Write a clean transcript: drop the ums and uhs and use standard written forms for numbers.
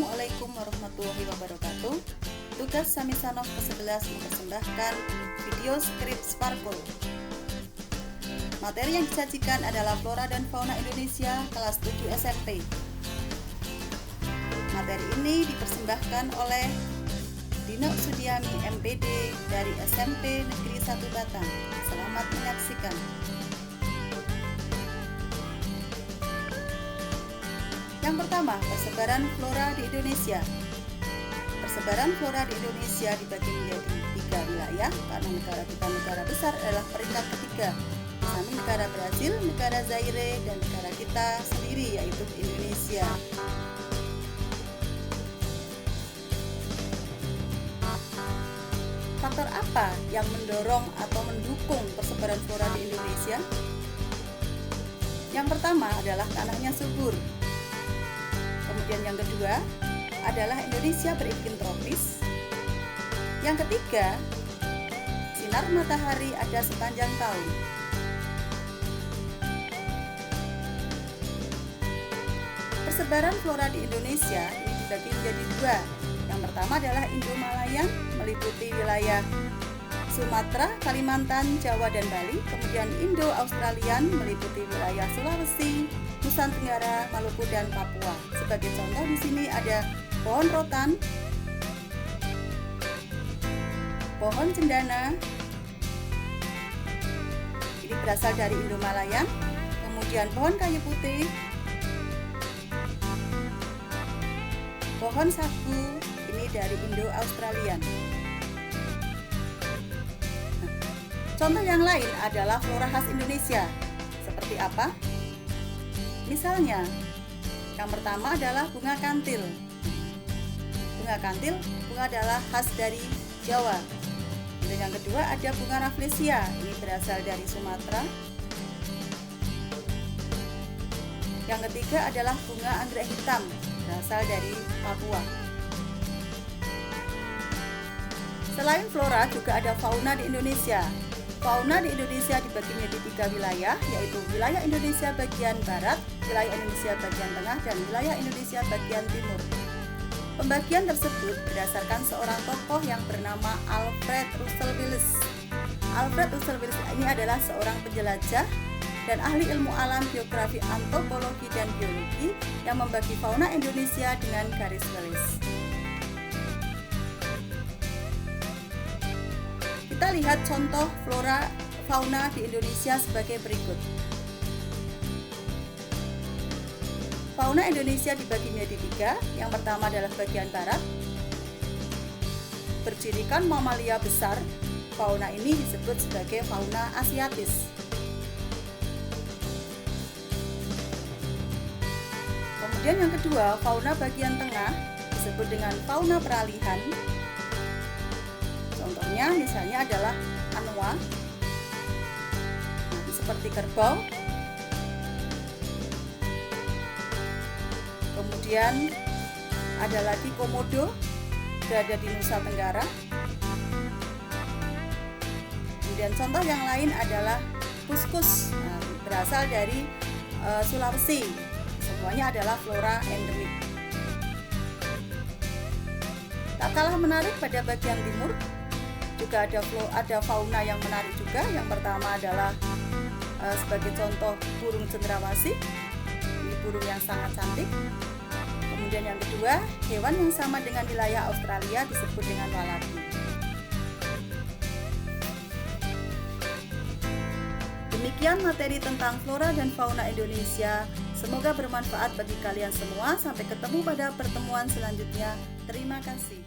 Assalamualaikum warahmatullahi wabarakatuh. Tugas Samisanov ke-11 mempersembahkan video skrip Sparkle. Materi yang disajikan adalah Flora dan Fauna Indonesia kelas 7 SMP. Materi ini dipersembahkan oleh Dino Sudiami MPD dari SMP Negeri 1 Batang. Selamat menyaksikan. Yang pertama, persebaran flora di Indonesia. Persebaran flora di Indonesia dibagi menjadi 3 wilayah karena negara kita negara besar adalah peringkat ketiga. Di samping negara Brasil, negara Zaire, dan negara kita sendiri yaitu Indonesia. Faktor apa yang mendorong atau mendukung persebaran flora di Indonesia? Yang pertama adalah tanahnya subur. Kemudian yang kedua adalah Indonesia beriklim tropis. Yang ketiga, sinar matahari ada sepanjang tahun. Persebaran flora di Indonesia ini dibagi menjadi dua. Yang pertama adalah Indo-Malayan, meliputi wilayah Sumatera, Kalimantan, Jawa, dan Bali. Kemudian Indo-Australian, meliputi wilayah Sulawesi, Nusa Tenggara, Maluku, dan Papua. Sebagai contoh di sini ada pohon rotan, pohon cendana, ini berasal dari Indo-Malayan. Kemudian pohon kayu putih, pohon sagu, ini dari Indo-Australian. Contoh yang lain adalah flora khas Indonesia. Seperti apa? Misalnya, yang pertama adalah bunga kantil. Bunga kantil, bunga adalah khas dari Jawa. Dan yang kedua ada bunga rafflesia, ini berasal dari Sumatera. Yang ketiga adalah bunga anggrek hitam, berasal dari Papua. Selain flora, juga ada fauna di Indonesia. Fauna di Indonesia dibagi menjadi 3 wilayah, yaitu wilayah Indonesia bagian barat, wilayah Indonesia bagian tengah, dan wilayah Indonesia bagian timur. Pembagian tersebut berdasarkan seorang tokoh yang bernama Alfred Russel Wallace. Alfred Russel Wallace ini adalah seorang penjelajah dan ahli ilmu alam, geografi, antropologi, dan biologi yang membagi fauna Indonesia dengan garis Wallace. Kita lihat contoh flora fauna di Indonesia sebagai berikut. Fauna Indonesia dibagi menjadi 3. Yang pertama adalah bagian barat, bercirikan mamalia besar. Fauna ini disebut sebagai fauna asiatis. Kemudian yang kedua, fauna bagian tengah disebut dengan fauna peralihan. Contohnya misalnya adalah anoa, seperti kerbau. Kemudian ada lagi komodo, berada di Nusa Tenggara. Kemudian contoh yang lain adalah kuskus, berasal dari Sulawesi. Semuanya adalah flora endemik. Tak kalah menarik pada bagian timur, juga ada fauna yang menarik juga. Yang pertama adalah sebagai contoh burung cendrawasih, ini burung yang sangat cantik. Kemudian yang kedua, hewan yang sama dengan wilayah Australia disebut dengan wallaby. Demikian materi tentang flora dan fauna Indonesia. Semoga bermanfaat bagi kalian semua. Sampai ketemu pada pertemuan selanjutnya. Terima kasih.